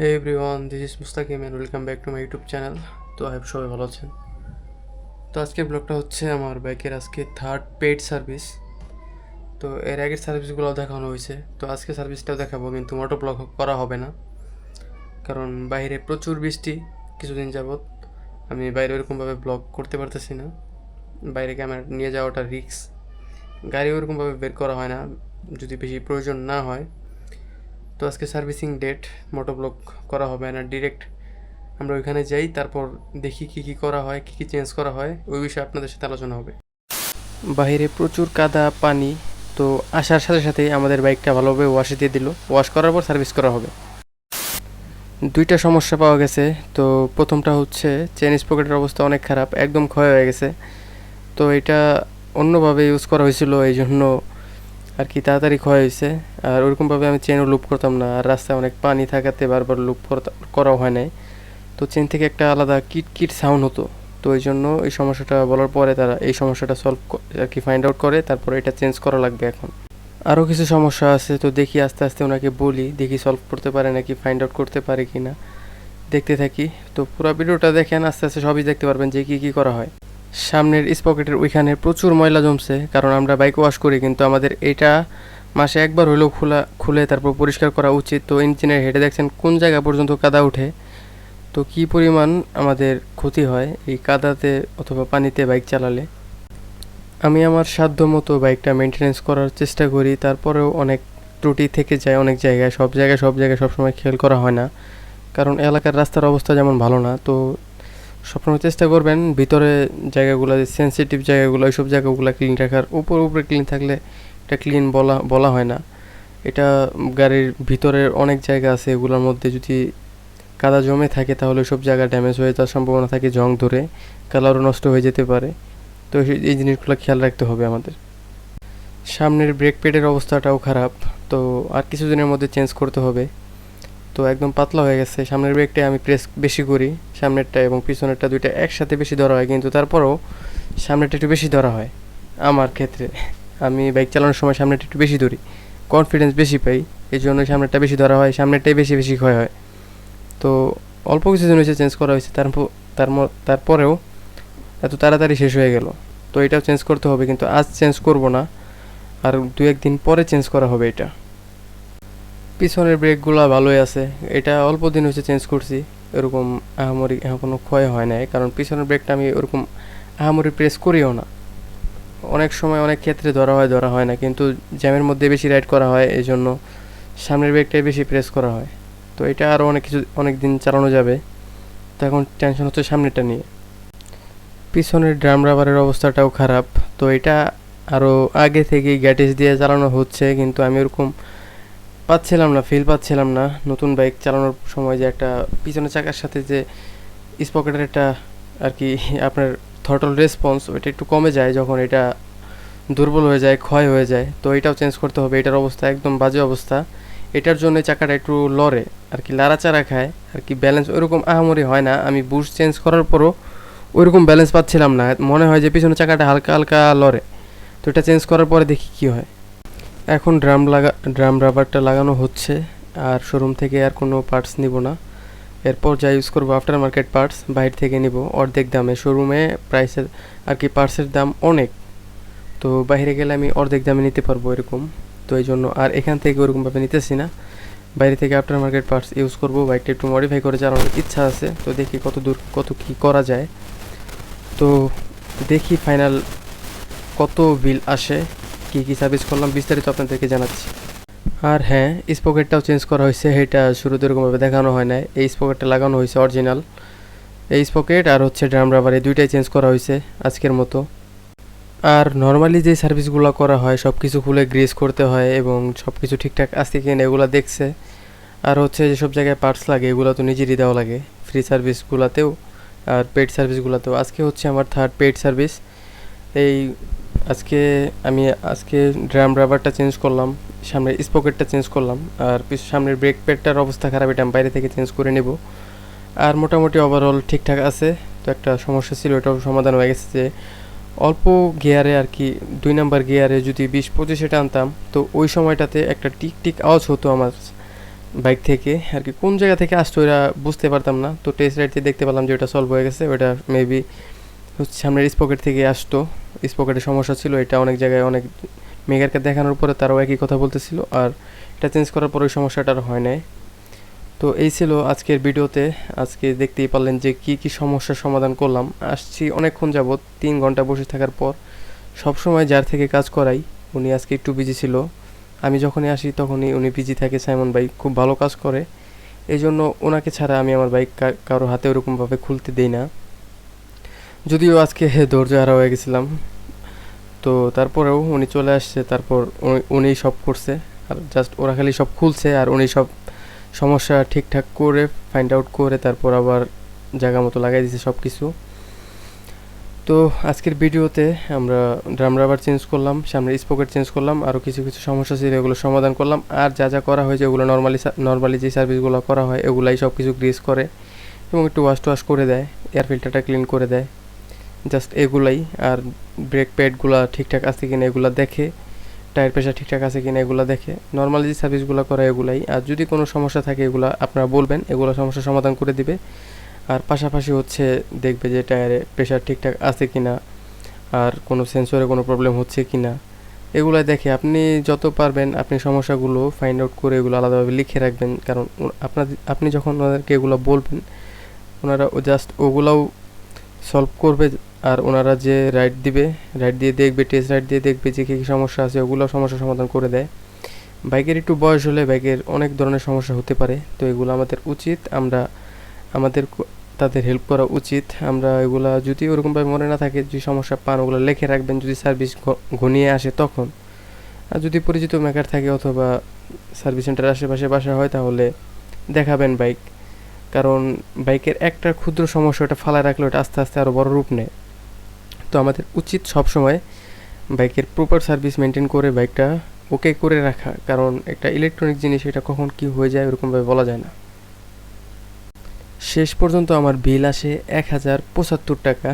Hey everyone, this is Mustaqim and welcome back to my YouTube channel. তো I সবাই ভালো আছেন। তো আজকের ব্লগটা হচ্ছে আমার বাইকের আজকে থার্ড পেড সার্ভিস। তো এর আগের সার্ভিসগুলো দেখানো হয়েছে, তো আজকে সার্ভিসটাও দেখাবো, কিন্তু মোটো ব্লগ করা হবে না, কারণ বাইরে প্রচুর বৃষ্টি কিছুদিন যাবৎ। আমি বাইরে ওরকমভাবে ব্লগ করতে পারতেছি না, বাইরে ক্যামেরা নিয়ে যাওয়াটা রিস্ক, গাড়ি ওরকমভাবে বের করা হয় না যদি বেশি প্রয়োজন না হয়। তো আজকে সার্ভিসিং ডেট, মোটো ব্লগ করা হবে না, ডিরেক্ট আমরা ওইখানে যাই, তারপর দেখি কী কী করা হয়, কী কী চেঞ্জ করা হয়, ওই বিষয়ে আপনাদের সাথে আলোচনা হবে। বাইরে প্রচুর কাদা পানি, তো আসার সাথে সাথেই আমাদের বাইকটা ভালোভাবে ওয়াশে দিয়ে দিল, ওয়াশ করার পর সার্ভিস করা হবে। দুইটা সমস্যা পাওয়া গেছে। তো প্রথমটা হচ্ছে চেন স্পকেটের অবস্থা অনেক খারাপ, একদম ক্ষয় হয়ে গেছে। তো এটা অন্যভাবে ইউজ করা হয়েছিল, এই জন্য আর কি তাড়াতাড়ি ক্ষয় হয়েছে। আর ওরকমভাবে আমি চেনও লুপ করতাম না, আর রাস্তায় অনেক পানি থাকাতে বারবার লুপ করাও হয় নাই। তো চেন থেকে একটা আলাদা কিট কিট সাউন্ড হতো। তো এই জন্য এই সমস্যাটা বলার পরে তারা এই সমস্যাটা সলভ আর কি ফাইন্ড আউট করে, তারপরে এটা চেঞ্জ করা লাগবে এখন। আরও কিছু সমস্যা আছে, তো দেখি আস্তে আস্তে ওনাকে বলি, দেখি সলভ করতে পারে নাকি, ফাইন্ড আউট করতে পারে কি না, দেখতে থাকি। তো পুরো ভিডিওটা দেখেন, আস্তে আস্তে সবই দেখতে পারবেন যে কী কী করা হয়। সামনের স্পকেটের ওইখানে প্রচুর ময়লা জমছে, কারণ আমরা বাইক ওয়াশ করি, কিন্তু আমাদের এটা মাসে একবার হলেও খুলে তারপর পরিষ্কার করা উচিত। তো ইঞ্জিনের হেডে দেখছেন কোন জায়গা পর্যন্ত কাদা ওঠে, তো কী পরিমাণ আমাদের ক্ষতি হয় এই কাদাতে অথবা পানিতে বাইক চালালে। আমি আমার সাধ্য মতো বাইকটা মেনটেনেন্স করার চেষ্টা করি, তারপরেও অনেক ত্রুটি থেকে যায় অনেক জায়গায়, সব জায়গায় সবসময় খেয়াল করা হয় না, কারণ এলাকার রাস্তার অবস্থা যেমন ভালো না। তো সবসময় চেষ্টা করবেন ভিতরে জায়গাগুলো, সেন্সিটিভ জায়গাগুলো, ওইসব জায়গাগুলো ক্লিন রাখার। উপরে ক্লিন থাকলে এটা ক্লিন বলা হয় না। এটা গাড়ির ভিতরের অনেক জায়গা আছে, এগুলোর মধ্যে যদি কাদা জমে থাকে তাহলে ওইসব জায়গা ড্যামেজ হয়ে যাওয়ার সম্ভাবনা থাকে, জং ধরে কালারও নষ্ট হয়ে যেতে পারে। তো এই জিনিসগুলো খেয়াল রাখতে হবে আমাদের। সামনের ব্রেক প্যাডের অবস্থাটাও খারাপ, তো আর কিছুদিনের মধ্যে চেঞ্জ করতে হবে। তো একদম পাতলা হয়ে গেছে। সামনের ব্রেকটায় আমি প্রেস বেশি করি, সামনেরটা এবং পিছনেরটা দুইটা একসাথে বেশি ধরা হয়, কিন্তু তারপরেও সামনেরটা একটু বেশি ধরা হয় আমার ক্ষেত্রে। আমি বাইক চালানোর সময় সামনেরটা একটু বেশি ধরি, কনফিডেন্স বেশি পাই, এই জন্য সামনেরটা বেশি ধরা হয়, সামনেরটাই বেশি ক্ষয় হয়। তো অল্প কিছুদিন হয়েছে চেঞ্জ করা হয়েছে, তারপরেও এত তাড়াতাড়ি শেষ হয়ে গেল। তো এটাও চেঞ্জ করতে হবে, কিন্তু আজ চেঞ্জ করব না, আর দু একদিন পরে চেঞ্জ করা হবে এটা। পিছনের ব্রেকগুলো ভালোই আছে, এটা অল্প দিন হয়েছে চেঞ্জ করছি, এরকম আহামরি কোনো ক্ষয় হয় নাই, কারণ পিছনের ব্রেকটা আমি ওরকম আহামরি প্রেস করিও না। অনেক সময় অনেক ক্ষেত্রে ধরা হয় না, কিন্তু জ্যামের মধ্যে বেশি রাইড করা হয়, এই জন্য সামনের ব্রেকটাই বেশি প্রেস করা হয়। তো এটা আরও অনেক দিন চালানো যাবে। তো এখন টেনশন হচ্ছে সামনেরটা নিয়ে। পিছনের ড্রাম রাবারের অবস্থাটাও খারাপ, তো এটা আরও আগে থেকেই গ্যাটিস দিয়ে চালানো হচ্ছে, কিন্তু আমি ওরকম ফিল পাচ্ছিলাম না নতুন বাইক চালানোর সময়, যে একটা পিছনের চাকার সাথে যে স্পকেটের একটা আর কি আপনার থ্রটল রেসপন্স, ওইটা একটু কমে যায় যখন এটা দুর্বল হয়ে যায়, ক্ষয় হয়ে যায়। তো এটাও চেঞ্জ করতে হবে, এটার অবস্থা একদম বাজে অবস্থা। এটার জন্য চাকাটা একটু লড়ে আর কি, লাড়াচাড়া খায় আর কি, ব্যালেন্স ওইরকম আহামরি হয় না। আমি বুস্ট চেঞ্জ করার পরও ওইরকম ব্যালেন্স পাচ্ছিলাম না, মনে হয় যে পিছনের চাকাটা হালকা হালকা লড়ে। তো এটা চেঞ্জ করার পরে দেখি কী হয়। এখন ড্রাম রাবারটা লাগানো হচ্ছে, আর শোরুম থেকে আর কোনো পার্টস নিব না। এরপর যা ইউজ করবো আফটার মার্কেট পার্টস বাইরে থেকে নিব অর্ধেক দামে। শোরুমে প্রাইসের আর কি পার্টসের দাম অনেক, তো বাইরে গেলে আমি অর্ধেক দামে নিতে পারবো এরকম। তো এই জন্য আর এখান থেকে ওরকমভাবে নিতেছি না, বাইরে থেকে আফটার মার্কেট পার্টস ইউজ করবো। বাইকটা একটু মডিফাই করে চালানোর ইচ্ছা আছে, তো দেখি কত দূর কত কী করা যায়। তো দেখি ফাইনাল কত বিল আসে, কী সার্ভিস করলাম বিস্তারিত আপনাদেরকে জানাচ্ছি। আর হ্যাঁ, স্পকেটটাও চেঞ্জ করা হয়েছে, এটা শুরুতে এরকমভাবে দেখানো হয় না। এই স্পকেটটা লাগানো হয়েছে অরিজিনাল, এই স্পকেট আর হচ্ছে ড্রাম রাবার, এই দুইটাই চেঞ্জ করা হয়েছে আজকের মতো। আর নর্মালি যে সার্ভিসগুলো করা হয় সব কিছু খুলে গ্রিস করতে হয়, এবং সব কিছু ঠিকঠাক আসছে কিনা এগুলো দেখছে। আর হচ্ছে যেসব জায়গায় পার্টস লাগে এগুলো তো নিজেরই দেওয়া লাগে ফ্রি সার্ভিসগুলোতেও আর পেড সার্ভিসগুলোতেও। আজকে হচ্ছে আমার থার্ড পেড সার্ভিস। এই আজকে ড্রাম রাবারটা চেঞ্জ করলাম, সামনের স্পকেটটা চেঞ্জ করলাম, আর সামনের ব্রেক প্যাডটার অবস্থা খারাপ, এটা আমি বাইরে থেকে চেঞ্জ করে নেব। আর মোটামুটি ওভারঅল ঠিকঠাক আছে। তো একটা সমস্যা ছিল, এটাও সমাধান হয়ে গেছে, যে অল্প গিয়ারে আর কি 2 নাম্বার গিয়ারে যদি 20-25 টানতাম, তো ওই সময়টাতে একটা টিক টিক আওয়াজ হতো আমার বাইক থেকে আর কি কোন জায়গা থেকে আসতো ওরা বুঝতে পারতাম না। তো টেস্ট রাইডতে দেখতে পেলাম যে ওটা সলভ হয়ে গেছে। ওটা মেবি হচ্ছে সামনের স্পকেট থেকে আসতো, স্পকেটের সমস্যা ছিল। এটা অনেক জায়গায় অনেক মেকারকে দেখানোর পরে তারাও একই কথা বলতেছিল, আর এটা চেঞ্জ করার পরে ওই সমস্যাটা আর হয় নাই। তো এই ছিল আজকের ভিডিওতে। আজকে দেখতেই পারলেন যে কি কি সমস্যার সমাধান করলাম। আসছি অনেকক্ষণ যাবৎ, 3 ঘন্টা বসে থাকার পর। সবসময় যার থেকে কাজ করাই উনি আজকে একটু বিজি ছিল। আমি যখনই আসি তখনই উনি বিজি থাকে। সাইমন ভাই খুব ভালো কাজ করে, এই জন্য ওনাকে ছাড়া আমি আমার বাইক কারো হাতে ওরকমভাবে খুলতে দিই না। যদিও আজকে ধৈর্য হারা হয়ে গেছিলাম, তো তারপরেও উনি চলে আসছে। তারপর উনিই সব করছে, আর জাস্ট ওরা খালি সব খুলছে আর উনি সব সমস্যা ঠিকঠাক করে ফাইন্ড আউট করে তারপর আবার জায়গা মতো লাগাই দিয়েছে সব কিছু। তো আজকের ভিডিওতে আমরা ড্রাম রাবার চেঞ্জ করলাম, সামনের স্পকেট চেঞ্জ করলাম, আরও কিছু কিছু সমস্যা ছিল এগুলো সমাধান করলাম। আর যা যা করা হয়েছে ওগুলো নর্মালি যে সার্ভিসগুলো করা হয় এগুলাই সব কিছু গ্রিস করে এবং একটু ওয়াশ টোয়াশ করে দেয়, এয়ার ফিল্টারটা ক্লিন করে দেয়, জাস্ট এগুলাই। আর ব্রেক প্যাডগুলো ঠিকঠাক আছে কিনা এগুলো দেখে, টায়ার প্রেশার ঠিকঠাক আছে কিনা এগুলো দেখে, নর্মালি যে সার্ভিসগুলো করে এগুলাই। আর যদি কোনো সমস্যা থাকে এগুলো আপনারা বলবেন, এগুলো সমস্যার সমাধান করে দিবে। আর পাশাপাশি হচ্ছে দেখবে যে টায়ারে প্রেশার ঠিকঠাক আছে কিনা, আর কোনো সেন্সরে কোনো প্রবলেম হচ্ছে কিনা এগুলো দেখে। আপনি যত পারবেন আপনি সমস্যাগুলো ফাইন্ড আউট করে এগুলো আলাদাভাবে লিখে রাখবেন, কারণ আপনি যখন ওনাদেরকে এগুলো বলবেন ওনারা জাস্ট ওগুলাও সলভ করবে। আর ওনারা যে রাইড দিয়ে দেখবে, টেস্ট রাইড দিয়ে দেখবে যে কী কী সমস্যা আছে ওগুলো সমস্যার সমাধান করে দেয়। বাইকের একটু বয়স হলে বাইকের অনেক ধরনের সমস্যা হতে পারে, তো এগুলো আমাদের উচিত, আমাদের তাদের হেল্প করা উচিত। আমরা এগুলা যদি ওরকমভাবে মনে না থাকে, যদি সমস্যা পান ওগুলো লিখে রাখবেন যদি সার্ভিস ঘনিয়ে আসে তখন। আর যদি পরিচিত মেকার থাকে অথবা সার্ভিস সেন্টার আশেপাশে বাসা হয় তাহলে দেখাবেন বাইক, কারণ বাইকের একটা ক্ষুদ্র সমস্যা ওটা ফালায় রাখলে ওটা আস্তে আস্তে আরও বড় রূপ নেয়। তো আমাদের উচিত সবসময় বাইকের প্রপার সার্ভিস মেনটেন করে বাইকটা ওকে করে রাখা, কারণ একটা ইলেকট্রনিক জিনিস এটা কখন কি হয়ে যায় ওরকমভাবে বলা যায় না। শেষ পর্যন্ত আমার বিল আসে 1075 টাকা,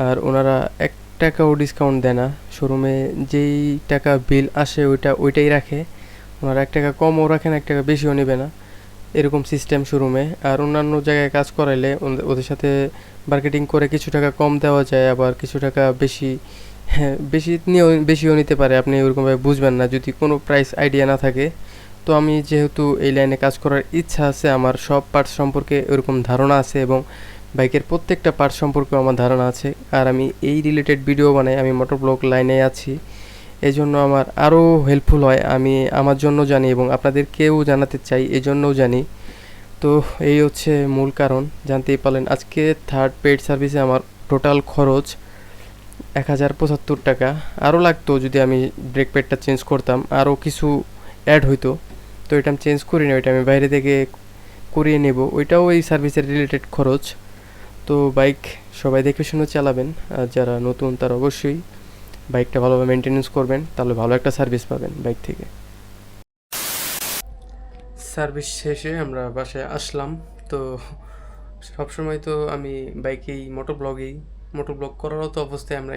আর ওনারা 1 টাকাও ডিসকাউন্ট দেয় না। শোরুমে যেই টাকা বিল আসে ওইটাই রাখে, ওনারা 1 টাকা কমও রাখে না, 1 টাকা বেশিও নেবে না, এরকম সিস্টেম শোরুমে। আর অন্যান্য জায়গায় কাজ করাইলে ওদের সাথে মার্কেটিং করে কিছু টাকা কম দেওয়া যায়, আবার কিছু টাকা বেশি, হ্যাঁ বেশিও নিতে পারে। আপনি ওরকমভাবে বুঝবেন না যদি কোনো প্রাইস আইডিয়া না থাকে। তো আমি যেহেতু এই লাইনে কাজ করার ইচ্ছা আছে, আমার সব পার্টস সম্পর্কে ওরকম ধারণা আছে এবং বাইকের প্রত্যেকটা পার্টস সম্পর্কেও আমার ধারণা আছে। আর আমি এই রিলেটেড ভিডিও বানাই, আমি মোটর ব্লগ লাইনে আছি, এই জন্য আমার আরও হেল্পফুল হয়। আমি আমার জন্য জানি এবং আপনাদেরকেও জানাতে চাই, এই জন্যও জানি। তো এই হচ্ছে মূল কারণ। জানতেই পারলেন আজকে থার্ড পেইড সার্ভিসে আমার টোটাল খরচ 1075 টাকা। আরও লাগতো যদি আমি ব্রেক প্যাডটা চেঞ্জ করতাম, আরও কিছু অ্যাড হইতো। তো এটা আমি চেঞ্জ করি না, ওইটা আমি বাইরে থেকে করিয়ে নেব, ওইটাও এই সার্ভিসের রিলেটেড খরচ। তো বাইক সবাই দেখে শুনে চালাবেন, আর যারা নতুন তারা অবশ্যই বাইকটা ভালোভাবে মেনটেনেন্স করবেন, তাহলে ভালো একটা সার্ভিস পাবেন বাইক থেকে। সার্ভিস শেষে আমরা বাসায় আসলাম। তো সবসময় তো আমি বাইকেই মোটো ব্লগ করারও তো অবস্থায় আমরা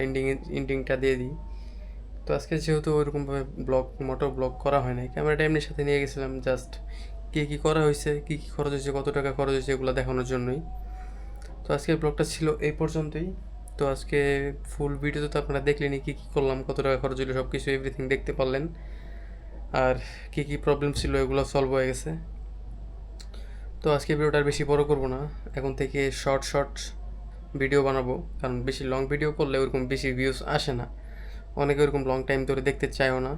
এন্ডিংটা দিয়ে দিই। তো আজকে যেহেতু ওইরকমভাবে মোটো ব্লগ করা হয় নাই, ক্যামেরাটা এমনি সাথে নিয়ে গেছিলাম জাস্ট কী করা হয়েছে, কী খরচ হয়েছে, কত টাকা খরচ হয়েছে এগুলো দেখানোর জন্যই। তো আজকের ব্লগটা ছিল এই পর্যন্তই। তো আজকে ফুল ভিডিওতে তো আপনারা দেখলেনই কী করলাম, কত টাকা খরচ হলো, সব কিছু এভরিথিং দেখতে পারলেন। আর কী প্রবলেম ছিল এগুলো সলভ হয়ে গেছে। তো আজকে ভিডিওটা আর বেশি বড় করব না, এখন থেকে শর্ট ভিডিও বানাবো, কারণ বেশি লং ভিডিও করলে ওরকম বেশি ভিউজ আসে না, অনেকে ওরকম লং টাইম ধরে দেখতে চায়ও না।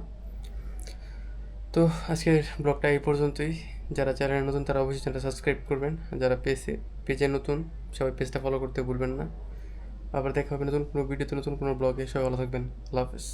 তো আজকের ব্লগটা এই পর্যন্তই। যারা চ্যানেলে নতুন তারা অবশ্যই চ্যানেলটা সাবস্ক্রাইব করবেন, যারা পেজে নতুন সবাই পেজটা ফলো করতে ভুলবেন না। আবার দেখা হবে নতুন কোনো ভিডিওতে, নতুন কোনো ব্লগে। সবাই ভালো থাকবেন। আল্লাহ হাফেজ।